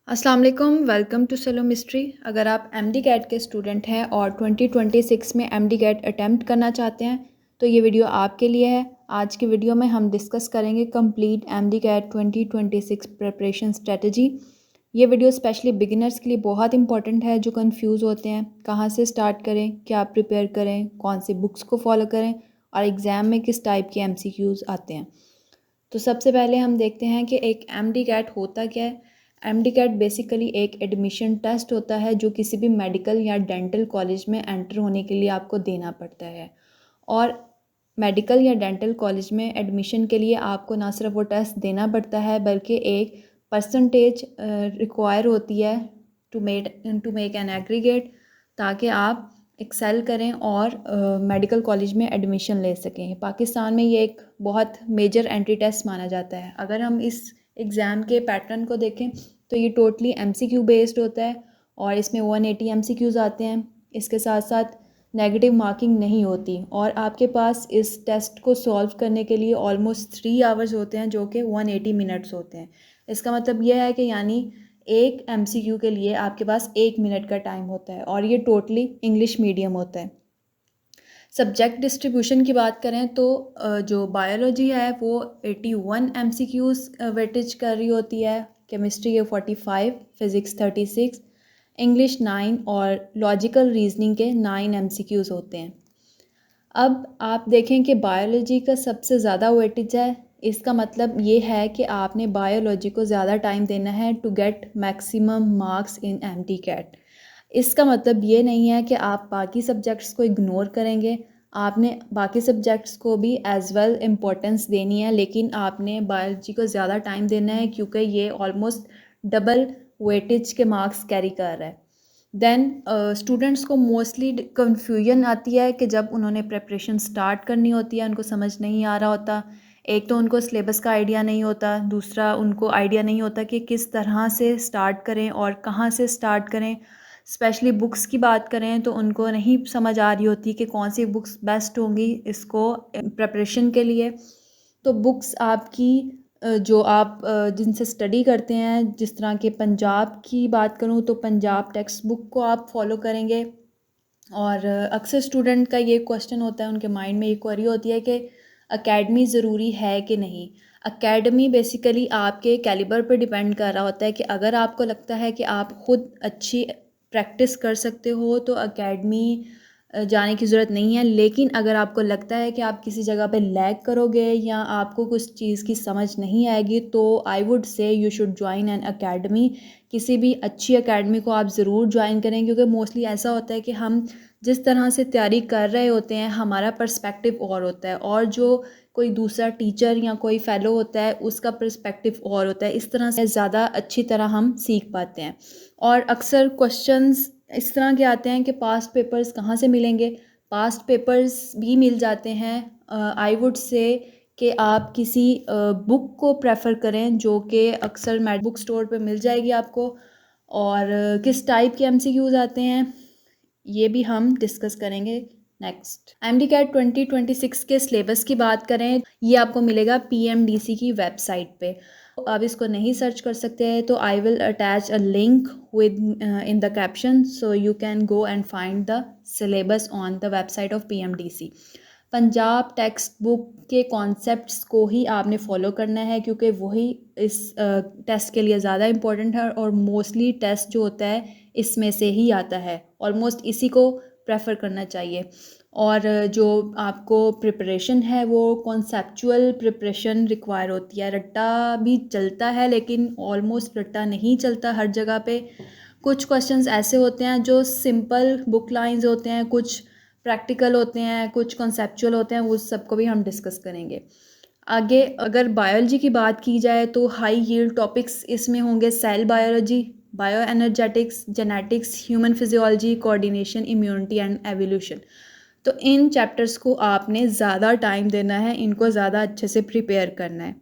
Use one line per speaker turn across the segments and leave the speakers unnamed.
अस्सलाम वालेकुम, welcome to cello mystery. अगर आप एमडी कैट के स्टूडेंट हैं और 2026 में एमडी कैट अटैम्प्ट करना चाहते हैं तो ये वीडियो आपके लिए है। आज की वीडियो में हम डिस्कस करेंगे complete MDCAT 2026 preparation strategy. ये वीडियो स्पेशली बिगिनर्स के लिए बहुत इंपॉर्टेंट है जो कंफ्यूज होते हैं कहाँ से स्टार्ट करें, क्या प्रिपेयर करें, कौन से बुक्स को फॉलो करें और एग्ज़ाम में किस टाइप के एमसीक्यूज़ आते हैं। तो सबसे पहले हम देखते हैं कि एक एमडी कैट होता क्या है। एमडी कैट बेसिकली एक एडमिशन टेस्ट होता है जो किसी भी मेडिकल या डेंटल कॉलेज में एंटर होने के लिए आपको देना पड़ता है। और मेडिकल या डेंटल कॉलेज में एडमिशन के लिए आपको ना सिर्फ वो टेस्ट देना पड़ता है बल्कि एक परसेंटेज रिक्वायर होती है टू मेक एन एग्रीगेट, ताकि आप एक्सेल करें और मेडिकल कॉलेज में एडमिशन ले सकें। पाकिस्तान में ये एक बहुत मेजर एंट्री टेस्ट माना जाता है। अगर हम इस एग्ज़ाम के पैटर्न को देखें तो ये टोटली एमसीक्यू बेस्ड होता है और इसमें 180 एमसीक्यूज़ आते हैं। इसके साथ साथ नेगेटिव मार्किंग नहीं होती और आपके पास इस टेस्ट को सॉल्व करने के लिए ऑलमोस्ट 3 आवर्स होते हैं जो कि 180 मिनट्स होते हैं। इसका मतलब यह है कि यानी एक एमसीक्यू के लिए आपके पास 1 मिनट का टाइम होता है और ये टोटली इंग्लिश मीडियम होता है। सब्जेक्ट डिस्ट्रीब्यूशन की बात करें तो जो बायोलॉजी है वो 81 एमसीक्यूज़ वेटेज कर रही होती है, केमिस्ट्री के 45, फिज़िक्स 36, इंग्लिश 9 और लॉजिकल रीजनिंग के 9 एमसीक्यूज़ होते हैं। अब आप देखें कि बायोलॉजी का सबसे ज़्यादा वेटेज है। इसका मतलब ये है कि आपने बायोलॉजी को ज़्यादा टाइम देना है to get maximum marks in MDCAT. इसका मतलब ये नहीं है कि आप बाकी सब्जेक्ट्स को इग्नोर करेंगे। आपने बाकी सब्जेक्ट्स को भी एज़ वेल इम्पोर्टेंस देनी है, लेकिन आपने बायोलॉजी को ज़्यादा टाइम देना है क्योंकि ये ऑलमोस्ट डबल वेटेज के मार्क्स कैरी कर रहा है। देन स्टूडेंट्स को मोस्टली कन्फ्यूजन आती है कि जब उन्होंने प्रिपरेशन स्टार्ट करनी होती है उनको समझ नहीं आ रहा होता। एक तो उनको सिलेबस का आइडिया नहीं होता, दूसरा उनको आइडिया नहीं होता कि किस तरह से स्टार्ट करें और कहाँ से स्टार्ट करें। स्पेशली बुक्स की बात करें तो उनको नहीं समझ आ रही होती कि कौन सी बुक्स बेस्ट होंगी इसको प्रिपरेशन के लिए। तो बुक्स आपकी जो आप जिनसे स्टडी करते हैं, जिस तरह के पंजाब की बात करूँ तो पंजाब टेक्स्ट बुक को आप फॉलो करेंगे। और अक्सर स्टूडेंट का ये क्वेश्चन होता है, उनके माइंड में ये क्वेरी होती है कि एकेडमी ज़रूरी है कि नहीं। एकेडमी बेसिकली आपके कैलिबर पर डिपेंड कर रहा होता है कि अगर आपको लगता है कि आप ख़ुद अच्छी प्रैक्टिस कर सकते हो तो एकेडमी जाने की ज़रूरत नहीं है। लेकिन अगर आपको लगता है कि आप किसी जगह पे लैग करोगे या आपको कुछ चीज़ की समझ नहीं आएगी तो I would say you should join an academy. किसी भी अच्छी एकेडमी को आप ज़रूर ज्वाइन करें क्योंकि मोस्टली ऐसा होता है कि हम जिस तरह से तैयारी कर रहे होते हैं हमारा पर्सपेक्टिव और होता है और जो कोई दूसरा टीचर या कोई फेलो होता है उसका पर्सपेक्टिव और होता है। इस तरह से ज़्यादा अच्छी तरह हम सीख पाते हैं। और अक्सर क्वेश्चंस इस तरह के आते हैं कि पास्ट पेपर्स कहाँ से मिलेंगे। पास्ट पेपर्स भी मिल जाते हैं। आई वुड से कि आप किसी बुक को प्रेफर करें जो कि अक्सर मैड बुक स्टोर पे मिल जाएगी आपको। और किस टाइप के एमसीक्यूज़ आते हैं ये भी हम डिस्कस करेंगे नेक्स्ट। एमडी कैट 2026 के सिलेबस की बात करें, ये आपको मिलेगा पीएमडीसी की वेबसाइट पे। आप इसको नहीं सर्च कर सकते हैं तो I will attach a link with in the caption so you can go and find the syllabus on the website of PMDC. Punjab text book के कॉन्सेप्ट्स को ही आपने फॉलो करना है क्योंकि वही इस टेस्ट के लिए ज़्यादा इम्पोर्टेंट है और मोस्टली टेस्ट जो होता है इसमें से ही आता है। ऑलमोस्ट इसी को प्रेफर करना चाहिए। और जो आपको प्रिपरेशन है वो कॉन्सेप्चुअल प्रिपरेशन रिक्वायर होती है। रट्टा भी चलता है लेकिन ऑलमोस्ट रट्टा नहीं चलता हर जगह पे। कुछ क्वेश्चंस ऐसे होते हैं जो सिंपल बुक लाइंस होते हैं, कुछ प्रैक्टिकल होते हैं, कुछ कॉन्सेप्चुअल होते हैं, उस सबको भी हम डिस्कस करेंगे आगे। अगर बायोलॉजी की बात की जाए तो हाई यील्ड टॉपिक्स इसमें होंगे cell biology, bio energetics, genetics, human physiology, coordination, immunity and evolution. तो इन चैप्टर्स को आपने ज़्यादा टाइम देना है, इनको ज़्यादा अच्छे से प्रिपेयर करना है।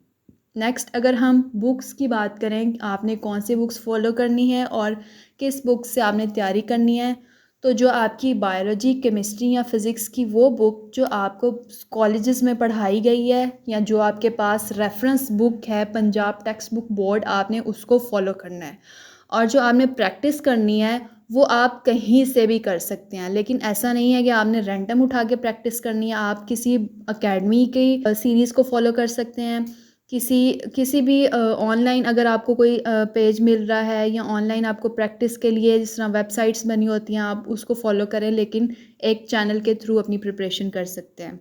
नेक्स्ट, अगर हम बुक्स की बात करें, आपने कौन सी बुक्स फॉलो करनी है और किस बुक से आपने तैयारी करनी है, तो जो आपकी बायोलॉजी, केमिस्ट्री या फिज़िक्स की वो बुक जो आपको कॉलेजेस में पढ़ाई गई है या जो आपके पास रेफरेंस बुक है पंजाब टेक्स्ट बुक बोर्ड, आपने उसको फॉलो करना है। और जो आपने प्रैक्टिस करनी है वो आप कहीं से भी कर सकते हैं, लेकिन ऐसा नहीं है कि आपने रैंडम उठा के प्रैक्टिस करनी है। आप किसी अकेडमी की सीरीज़ को फॉलो कर सकते हैं, किसी किसी भी ऑनलाइन अगर आपको कोई पेज मिल रहा है या ऑनलाइन आपको प्रैक्टिस के लिए जिस तरह वेबसाइट्स बनी होती हैं आप उसको फॉलो करें, लेकिन एक चैनल के थ्रू अपनी प्रिपरेशन कर सकते हैं।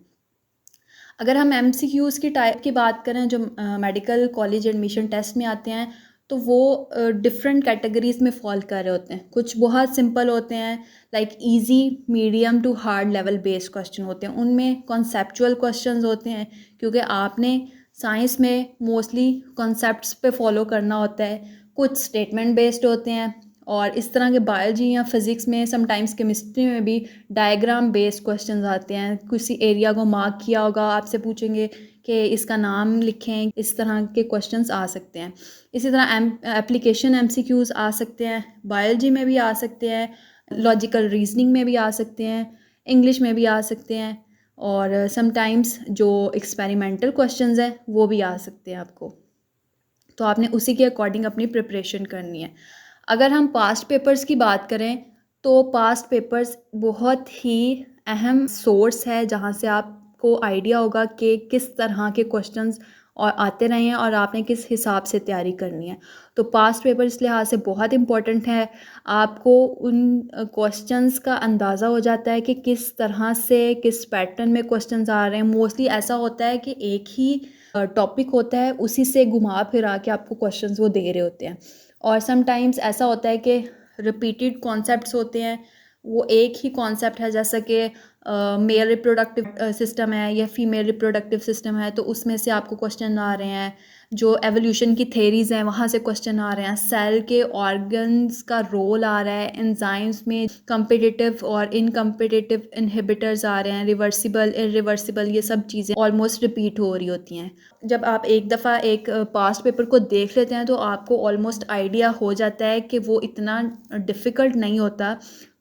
अगर हम एमसीक्यूज़ की टाइप की बात करें जो मेडिकल कॉलेज एडमिशन टेस्ट में आते हैं, तो वो डिफरेंट कैटेगरीज़ में फॉल कर रहे होते हैं। कुछ बहुत सिंपल होते हैं, like easy, medium to hard level based question होते हैं। उनमें कॉन्सेप्चुअल क्वेश्चंस होते हैं, क्योंकि आपने साइंस में मोस्टली कॉन्सेप्ट्स पे फॉलो करना होता है। कुछ स्टेटमेंट बेस्ड होते हैं, और इस तरह के बायोलॉजी या फिज़िक्स में, समटाइम्स केमिस्ट्री में भी डायग्राम बेस्ड क्वेश्चंस आते हैं। किसी एरिया को मार्क किया होगा, आपसे पूछेंगे कि इसका नाम लिखें, इस तरह के क्वेश्चंस आ सकते हैं। इसी तरह एप्लीकेशन एमसीक्यूज़ आ सकते हैं, बायोलॉजी में भी आ सकते हैं, लॉजिकल रीजनिंग में भी आ सकते हैं, इंग्लिश में भी आ सकते हैं, और समटाइम्स जो एक्सपेरिमेंटल क्वेश्चंस हैं वो भी आ सकते हैं आपको। तो आपने उसी के अकॉर्डिंग अपनी प्रिपरेशन करनी है। अगर हम पास्ट पेपर्स की बात करें, तो पास्ट पेपर्स बहुत ही अहम सोर्स है जहाँ से आपको आइडिया होगा कि किस तरह के क्वेश्चंस और आते रहे हैं और आपने किस हिसाब से तैयारी करनी है। तो पास्ट पेपर इस लिहाज से बहुत इम्पोर्टेंट है। आपको उन क्वेश्चंस का अंदाज़ा हो जाता है कि किस तरह से, किस पैटर्न में क्वेश्चंस आ रहे हैं। मोस्टली ऐसा होता है कि एक ही टॉपिक होता है, उसी से घुमा फिरा के आपको क्वेश्चंस वो दे रहे होते हैं। और समटाइम्स ऐसा होता है कि रिपीटेड कॉन्सेप्ट्स होते हैं। वो एक ही कॉन्सेप्ट है, जैसा कि मेल रिप्रोडक्टिव सिस्टम है या फीमेल रिप्रोडक्टिव सिस्टम है, तो उसमें से आपको क्वेश्चन आ रहे हैं। जो एवोल्यूशन की थेरीज़ हैं वहाँ से क्वेश्चन आ रहे हैं। सेल के ऑर्गन्स का रोल आ रहा है। एंजाइम्स में कम्पिटिटिव और इनकम्पिटिटिव इनहिबिटर्स आ रहे हैं। रिवर्सिबल, इरिवर्सिबल, ये सब चीज़ें ऑलमोस्ट रिपीट हो रही होती हैं। जब आप एक दफ़ा एक पास्ट पेपर को देख लेते हैं तो आपको ऑलमोस्ट आइडिया हो जाता है कि वो इतना डिफ़िकल्ट नहीं होता,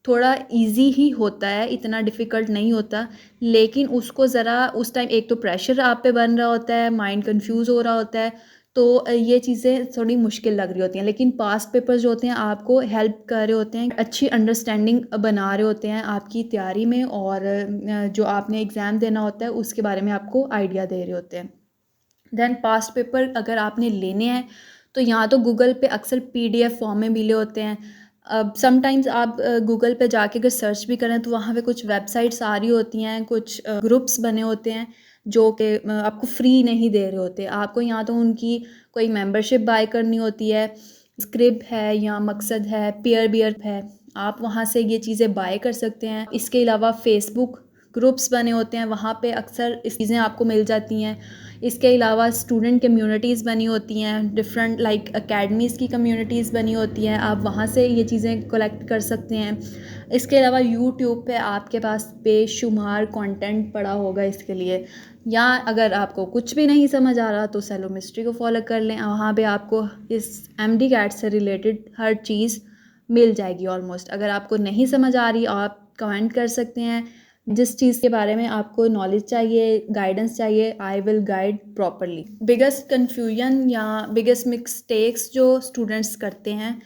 थोड़ा इजी ही होता है, इतना डिफ़िकल्ट नहीं होता। लेकिन उसको ज़रा उस टाइम एक तो प्रेशर आप पे बन रहा होता है, माइंड कंफ्यूज हो रहा होता है, तो ये चीज़ें थोड़ी मुश्किल लग रही होती हैं। लेकिन पास्ट पेपर्स जो होते हैं आपको हेल्प कर रहे होते हैं, अच्छी अंडरस्टैंडिंग बना रहे होते हैं आपकी तैयारी में, और जो आपने एग्ज़ाम देना होता है उसके बारे में आपको आइडिया दे रहे होते हैं। देन पास्ट पेपर अगर आपने लेने हैं तो यहाँ तो गूगल पे अक्सर पीडीएफ फॉर्म में मिले होते हैं। अब समटाइम्स आप गूगल पे जाके अगर सर्च भी करें तो वहाँ पे कुछ वेबसाइट्स आ रही होती हैं, कुछ ग्रुप्स बने होते हैं जो कि आपको फ्री नहीं दे रहे होते। आपको यहाँ तो उनकी कोई मेंबरशिप बाय करनी होती है। स्क्रिब है या मकसद है, पेयर बियर है, आप वहाँ से ये चीज़ें बाय कर सकते हैं। इसके अलावा फेसबुक ग्रुप्स बने होते हैं, वहाँ पे अक्सर इस चीज़ें आपको मिल जाती हैं। इसके अलावा स्टूडेंट कम्युनिटीज़ बनी होती हैं, डिफरेंट लाइक अकेडमीज़ की कम्युनिटीज़ बनी होती हैं, आप वहाँ से ये चीज़ें कलेक्ट कर सकते हैं। इसके अलावा यूट्यूब पे आपके पास बेशुमार कंटेंट पड़ा होगा इसके लिए। या अगर आपको कुछ भी नहीं समझ आ रहा तो सेलोमिस्ट्री को फॉलो कर लें, वहाँ पे आपको इस एमडी कैट से रिलेटेड हर चीज़ मिल जाएगी ऑलमोस्ट। अगर आपको नहीं समझ आ रही आप कमेंट कर सकते हैं। जिस चीज़ के बारे में आपको नॉलेज चाहिए, गाइडेंस चाहिए, I will guide properly. Biggest confusion या बिगेस्ट मिस्टेक्स जो स्टूडेंट्स करते हैं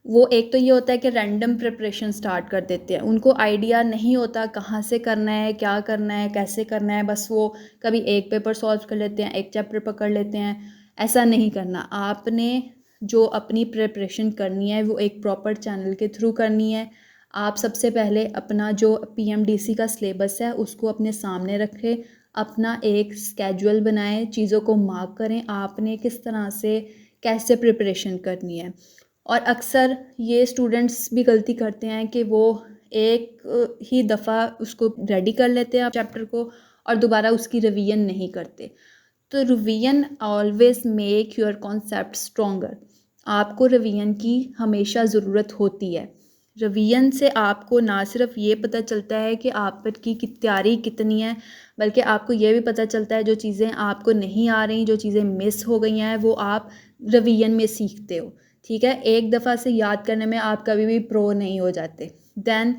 वो एक तो ये होता है कि रैंडम प्रिपरेशन स्टार्ट कर देते हैं। उनको आइडिया नहीं होता कहाँ से करना है, क्या करना है, कैसे करना है। बस वो कभी एक पेपर सॉल्व कर लेते हैं, एक चैप्टर पकड़ लेते हैं। ऐसा नहीं करना। आपने जो अपनी प्रिपरेशन करनी है वो एक प्रॉपर चैनल के थ्रू करनी है। आप सबसे पहले अपना जो पीएमडीसी का सिलेबस है उसको अपने सामने रखें, अपना एक स्केड्यूल बनाएं, चीज़ों को मार्क करें, आपने किस तरह से कैसे प्रिपरेशन करनी है। और अक्सर ये स्टूडेंट्स भी गलती करते हैं कि वो एक ही दफ़ा उसको रेडी कर लेते हैं चैप्टर को और दोबारा उसकी रिवीजन नहीं करते। तो revision always make your concept stronger. आपको रिवीजन की हमेशा ज़रूरत होती है। रिवीजन से आपको ना सिर्फ ये पता चलता है कि आपकी तैयारी कितनी है, बल्कि आपको ये भी पता चलता है जो चीज़ें आपको नहीं आ रही, जो चीज़ें मिस हो गई हैं, वो आप रिवीजन में सीखते हो। ठीक है, एक दफ़ा से याद करने में आप कभी भी प्रो नहीं हो जाते। देन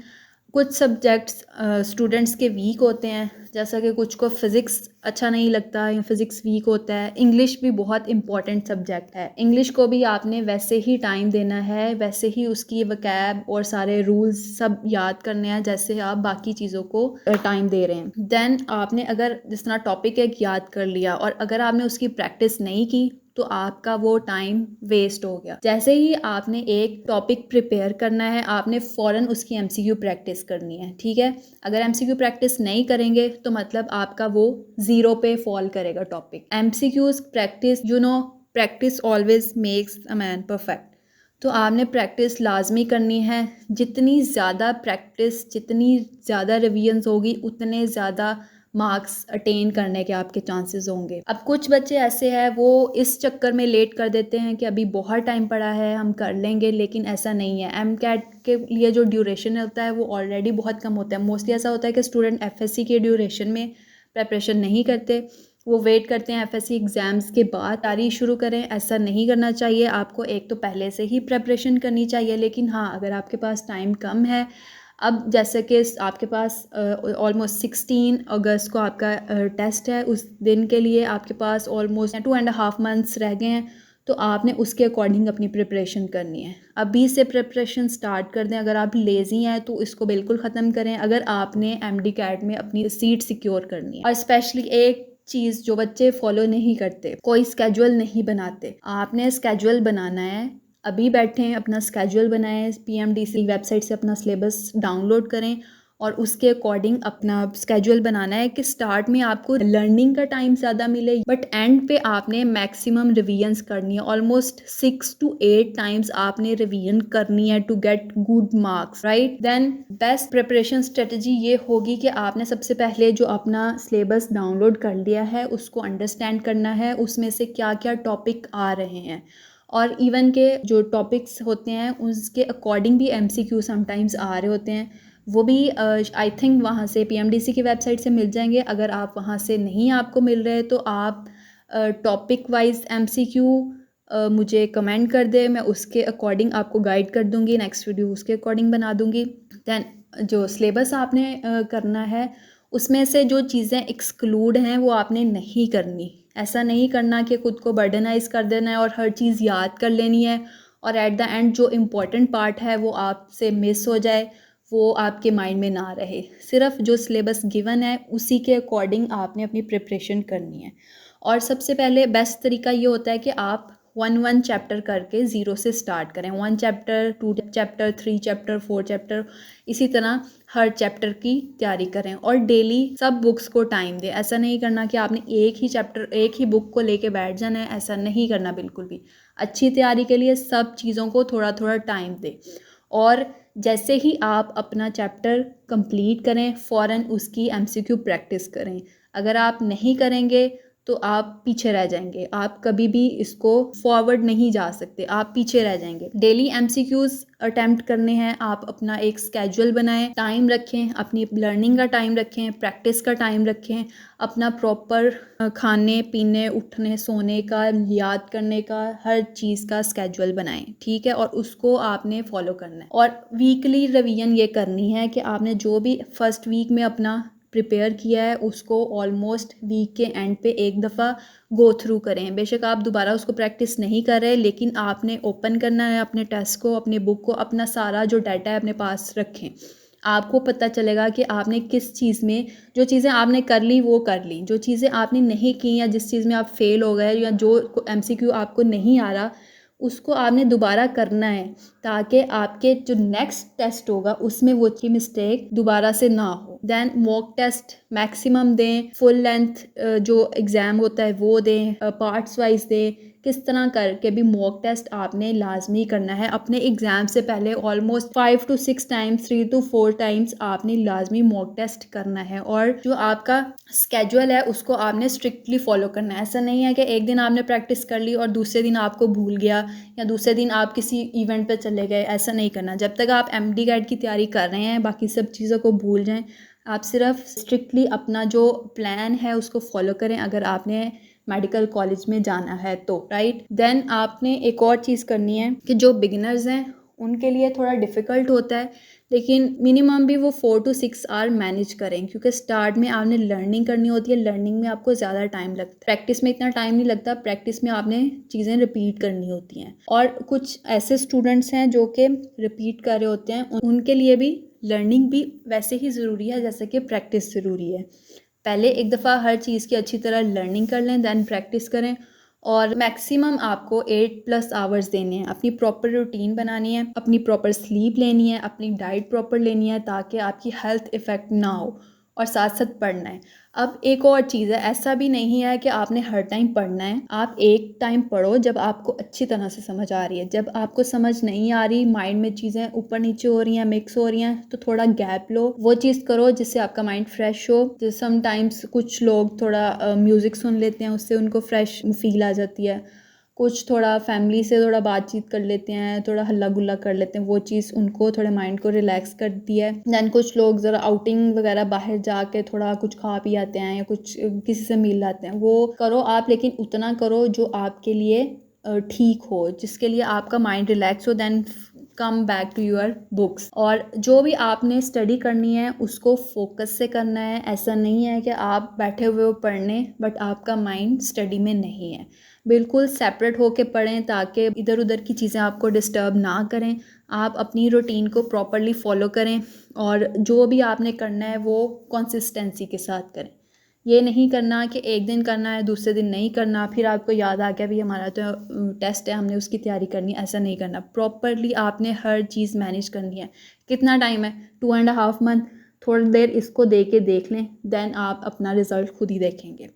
कुछ सब्जेक्ट्स स्टूडेंट्स के वीक होते हैं, जैसा कि कुछ को फ़िज़िक्स अच्छा नहीं लगता या फ़िज़िक्स वीक होता है। इंग्लिश भी बहुत इंपॉर्टेंट सब्जेक्ट है, इंग्लिश को भी आपने वैसे ही टाइम देना है, वैसे ही उसकी वकैब और सारे रूल्स सब याद करने हैं जैसे आप बाकी चीज़ों को टाइम दे रहे हैं। देन आपने अगर जिस तरह टॉपिक एक याद कर लिया और अगर आपने उसकी प्रैक्टिस नहीं की तो आपका वो टाइम वेस्ट हो गया। जैसे ही आपने एक टॉपिक प्रिपेयर करना है, आपने फ़ौरन उसकी एमसीक्यू प्रैक्टिस करनी है, ठीक है। अगर एमसीक्यू प्रैक्टिस नहीं करेंगे तो मतलब आपका वो ज़ीरो पे फॉल करेगा topic. MCQs practice, practice always makes a man perfect. तो आपने प्रैक्टिस लाजमी करनी है। जितनी ज़्यादा प्रैक्टिस, जितनी ज़्यादा रिवीजन्स होगी, उतने ज़्यादा मार्क्स अटेन करने के आपके चांसेस होंगे। अब कुछ बच्चे ऐसे हैं वो इस चक्कर में लेट कर देते हैं कि अभी बहुत टाइम पड़ा है, हम कर लेंगे, लेकिन ऐसा नहीं है। एम कैट के लिए जो ड्यूरेशन होता है वो ऑलरेडी बहुत कम होता है। मोस्टली ऐसा होता है कि स्टूडेंट एफएससी के ड्यूरेशन में प्रेपरेशन नहीं करते, वो वेट करते हैं एफएससी एग्ज़ाम्स के बाद तैयारी शुरू करें। ऐसा नहीं करना चाहिए। आपको एक तो पहले से ही प्रेपरेशन करनी चाहिए, लेकिन हाँ, अगर आपके पास टाइम कम है, अब जैसे कि आपके पास ऑलमोस्ट 16 अगस्त को आपका टेस्ट है, उस दिन के लिए आपके पास ऑलमोस्ट 2.5 मंथ्स रह गए हैं, तो आपने उसके अकॉर्डिंग अपनी प्रिपरेशन करनी है। अभी से प्रिपरेशन स्टार्ट कर दें। अगर आप लेज़ी हैं तो इसको बिल्कुल ख़त्म करें अगर आपने एमडी कैट में अपनी सीट सिक्योर करनी है। और स्पेशली एक चीज़ जो बच्चे फॉलो नहीं करते, कोई स्केड्यूल नहीं बनाते। आपने स्केड्यूल बनाना है। अभी बैठे हैं, अपना स्केड्यूल बनाएं, पीएमडीसी वेबसाइट से अपना सिलेबस डाउनलोड करें और उसके अकॉर्डिंग अपना स्केड्यूल बनाना है कि स्टार्ट में आपको लर्निंग का टाइम ज़्यादा मिले, बट एंड पे आपने मैक्सिमम रिवीजन्स करनी है। ऑलमोस्ट 6 to 8 टाइम्स आपने रिवीजन करनी है to get good marks, right. Then best preparation strategy ये होगी कि आपने सबसे पहले जो अपना सिलेबस डाउनलोड कर लिया है उसको अंडरस्टैंड करना है, उसमें से क्या क्या टॉपिक आ रहे हैं, और इवन के जो टॉपिक्स होते हैं उसके अकॉर्डिंग भी एमसीक्यू समटाइम्स आ रहे होते हैं। वो भी आई थिंक वहाँ से पीएमडीसी की वेबसाइट से मिल जाएंगे। अगर आप वहाँ से नहीं आपको मिल रहे तो आप टॉपिक वाइज एमसीक्यू मुझे कमेंट कर दे, मैं उसके अकॉर्डिंग आपको गाइड कर दूँगी, नेक्स्ट वीडियो उसके अकॉर्डिंग बना दूँगी। दैन जो सिलेबस आपने करना है उसमें से जो चीज़ें एक्सक्लूड हैं वो आपने नहीं करनी। ऐसा नहीं करना कि खुद को बर्डनाइज कर देना है और हर चीज़ याद कर लेनी है और एट द एंड जो इम्पोर्टेंट पार्ट है वो आपसे मिस हो जाए, वो आपके माइंड में ना रहे। सिर्फ जो सिलेबस गिवन है उसी के अकॉर्डिंग आपने अपनी प्रिपरेशन करनी है। और सबसे पहले बेस्ट तरीका ये होता है कि आप 1 चैप्टर करके ज़ीरो से स्टार्ट करें। 1 चैप्टर, 2 चैप्टर, 3 चैप्टर, 4 चैप्टर, इसी तरह हर चैप्टर की तैयारी करें और डेली सब बुक्स को टाइम दें। ऐसा नहीं करना कि आपने एक ही चैप्टर, एक ही बुक को लेके बैठ जाना है, ऐसा नहीं करना बिल्कुल भी। अच्छी तैयारी के लिए सब चीज़ों को थोड़ा थोड़ा टाइम दें और जैसे ही आप अपना चैप्टर कंप्लीट करें फ़ौरन उसकी एमसीक्यू प्रैक्टिस करें। अगर आप नहीं करेंगे तो आप पीछे रह जाएंगे, आप कभी भी इसको फॉरवर्ड नहीं जा सकते, आप पीछे रह जाएंगे। डेली एमसीक्यूज़ अटेम्प्ट करने हैं, आप अपना एक स्केड्यूल बनाएं, टाइम रखें, अपनी लर्निंग का टाइम रखें, प्रैक्टिस का टाइम रखें, अपना प्रॉपर खाने पीने, उठने सोने का, याद करने का, हर चीज़ का स्केड्यूल बनाएं, ठीक है। और उसको आपने फॉलो करना है और वीकली रिवीजन ये करनी है कि आपने जो भी फर्स्ट वीक में अपना प्रिपेयर किया है उसको ऑलमोस्ट वीक के एंड पे एक दफ़ा गो थ्रू करें। बेशक आप दोबारा उसको प्रैक्टिस नहीं कर रहे, लेकिन आपने ओपन करना है अपने टेस्ट को, अपने बुक को, अपना सारा जो डाटा है अपने पास रखें। आपको पता चलेगा कि आपने किस चीज़ में, जो चीज़ें आपने कर ली वो कर ली, जो चीज़ें आपने नहीं की या जिस चीज़ में आप फेल हो गए या जो एमसीक्यू आपको नहीं आ रहा उसको आपने दोबारा करना है, ताकि आपके जो नेक्स्ट टेस्ट होगा उसमें वो की मिस्टेक दोबारा से ना हो। देन मॉक टेस्ट मैक्सिमम दें, फुल लेंथ जो एग्ज़ाम होता है वो दें, पार्ट्स वाइज दें। किस तरह करके भी मॉक टेस्ट आपने लाजमी करना है अपने एग्ज़ाम से पहले। Almost 5 to 6 times, 3 to 4 times आपने लाजमी मॉक टेस्ट करना है और जो आपका स्केड्यूल है उसको आपने स्ट्रिक्टली फॉलो करना है। ऐसा नहीं है कि एक दिन आपने प्रैक्टिस कर ली और दूसरे दिन आपको भूल गया या दूसरे दिन आप किसी इवेंट पे चले गए, ऐसा नहीं करना। जब तक आप एमडी कैट की तैयारी कर रहे हैं बाकी सब चीज़ों को भूल जाएं, आप सिर्फ स्ट्रिक्टली अपना जो प्लान है उसको फॉलो करें अगर आपने मेडिकल कॉलेज में जाना है तो, राइट। देन आपने एक और चीज़ करनी है कि जो बिगिनर्स हैं उनके लिए थोड़ा डिफ़िकल्ट होता है, लेकिन मिनिमम भी वो 4 to 6 आवर मैनेज करें, क्योंकि स्टार्ट में आपने लर्निंग करनी होती है। लर्निंग में आपको ज़्यादा टाइम लगता है, प्रैक्टिस में इतना टाइम नहीं लगता। प्रैक्टिस में आपने चीज़ें रिपीट करनी होती हैं। और कुछ ऐसे स्टूडेंट्स हैं जो कि रिपीट कर रहे होते हैं, उनके लिए भी लर्निंग भी वैसे ही ज़रूरी है जैसे कि प्रैक्टिस ज़रूरी है। पहले एक दफ़ा हर चीज़ की अच्छी तरह लर्निंग कर लें, दैन प्रैक्टिस करें। और मैक्सिमम आपको 8+ आवर्स देने हैं। अपनी प्रॉपर रूटीन बनानी है, अपनी प्रॉपर स्लीप लेनी है, अपनी डाइट प्रॉपर लेनी है, ताकि आपकी हेल्थ इफ़ेक्ट ना हो, और साथ साथ पढ़ना है। अब एक और चीज़ है, ऐसा भी नहीं है कि आपने हर टाइम पढ़ना है। आप एक टाइम पढ़ो जब आपको अच्छी तरह से समझ आ रही है। जब आपको समझ नहीं आ रही, माइंड में चीज़ें ऊपर नीचे हो रही हैं, मिक्स हो रही हैं, तो थोड़ा गैप लो, वो चीज़ करो जिससे आपका माइंड फ्रेश हो। तो समटाइम्स कुछ लोग थोड़ा म्यूज़िक सुन लेते हैं, उससे उनको फ्रेश फील आ जाती है। कुछ थोड़ा फैमिली से थोड़ा बातचीत कर लेते हैं, थोड़ा हल्ला गुल्ला कर लेते हैं, वो चीज़ उनको थोड़े माइंड को रिलैक्स करती है। दैन कुछ लोग ज़रा आउटिंग वगैरह बाहर जाके थोड़ा कुछ खा पी आते हैं, या कुछ किसी से मिल लाते हैं, वो करो आप, लेकिन उतना करो जो आपके लिए ठीक हो, जिसके लिए आपका माइंड रिलैक्स हो। Than come back to your books. और जो भी आपने स्टडी करनी है उसको फोकस से करना है। ऐसा नहीं है कि आप बैठे हुए हो पढ़ने बट आपका माइंड स्टडी में नहीं है। बिल्कुल सेपरेट होके पढ़ें, ताकि इधर उधर की चीज़ें आपको डिस्टर्ब ना करें। आप अपनी रूटीन को प्रॉपरली फॉलो करें, और जो भी आपने करना है वो कंसिस्टेंसी के साथ करें। ये नहीं करना कि एक दिन करना है, दूसरे दिन नहीं करना, फिर आपको याद आ गया भी हमारा तो टेस्ट है, हमने उसकी तैयारी करनी है। ऐसा नहीं करना। प्रॉपरली आपने हर चीज़ मैनेज करनी है। कितना टाइम है? 2.5 मंथ। थोड़ी देर इसको दे के देख लें, देन आप अपना रिज़ल्ट खुद ही देखेंगे।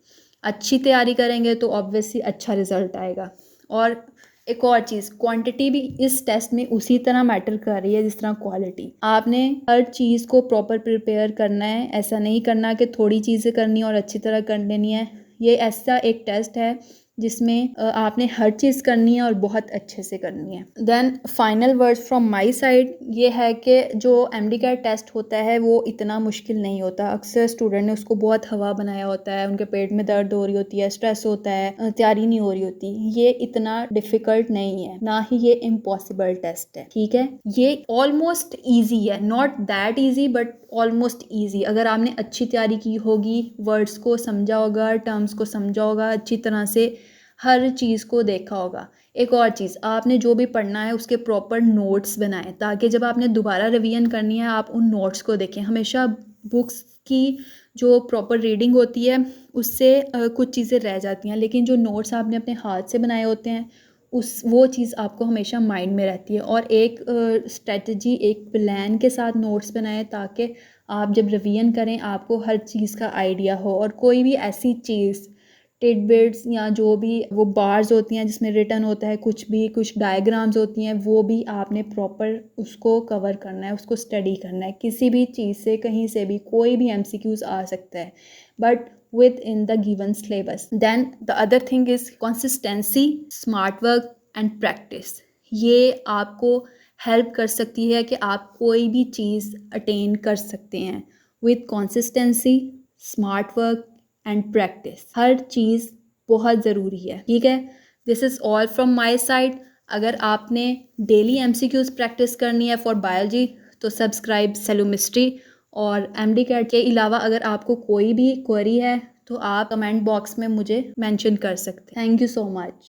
अच्छी तैयारी करेंगे तो ऑब्वियसली अच्छा रिज़ल्ट आएगा। और एक और चीज़, क्वांटिटी भी इस टेस्ट में उसी तरह मैटर कर रही है जिस तरह क्वालिटी। आपने हर चीज़ को प्रॉपर प्रिपेयर करना है। ऐसा नहीं करना कि थोड़ी चीज़ें करनी है और अच्छी तरह कर लेनी है। ये ऐसा एक टेस्ट है जिसमें आपने हर चीज़ करनी है और बहुत अच्छे से करनी है। Then final words from my side ये है कि जो एमडी कैट टेस्ट होता है वो इतना मुश्किल नहीं होता। अक्सर स्टूडेंट ने उसको बहुत हवा बनाया होता है, उनके पेट में दर्द हो रही होती है, स्ट्रेस होता है, तैयारी नहीं हो रही होती। ये इतना डिफ़िकल्ट नहीं है, ना ही ये इम्पॉसिबल टेस्ट है। ठीक है, ये ऑलमोस्ट ईजी है, not that easy but almost easy. अगर आपने अच्छी तैयारी की होगी, वर्ड्स को समझा होगा, टर्म्स को समझा होगा, अच्छी तरह से हर चीज़ को देखा होगा। एक और चीज़, आपने जो भी पढ़ना है उसके प्रॉपर नोट्स बनाएं, ताकि जब आपने दोबारा रिवीजन करनी है आप उन नोट्स को देखें। हमेशा बुक्स की जो प्रॉपर रीडिंग होती है उससे कुछ चीज़ें रह जाती हैं, लेकिन जो नोट्स आपने अपने हाथ से बनाए होते हैं वो चीज़ आपको हमेशा माइंड में रहती है। और एक स्ट्रेटजी, एक प्लान के साथ नोट्स बनाएं, ताकि आप जब रिवीजन करें आपको हर चीज़ का आइडिया हो। और कोई भी ऐसी चीज़, टिडबिट्स या जो भी वो बार्स होती हैं जिसमें रिटन होता है, कुछ भी, कुछ डायग्राम्स होती हैं, वो भी आपने प्रॉपर उसको कवर करना है, उसको स्टडी करना है। किसी भी चीज़ से, कहीं से भी कोई भी एमसीक्यूज आ सकता है, but within the given syllabus. Then the other thing is consistency, smart work and practice. ये आपको हेल्प कर सकती है कि आप कोई भी चीज़ अटेन कर सकते हैं with consistency, smart work and practice. हर चीज़ बहुत ज़रूरी है। ठीक है, this is all from my side. अगर आपने डेली एमसीक्यूज प्रैक्टिस करनी है फॉर बायोलॉजी तो सब्सक्राइब सेलोमिस्ट्री। और एमडी कैट के अलावा अगर आपको कोई भी क्वेरी है तो आप कमेंट बॉक्स में मुझे मेंशन कर सकते हैं। Thank you so much.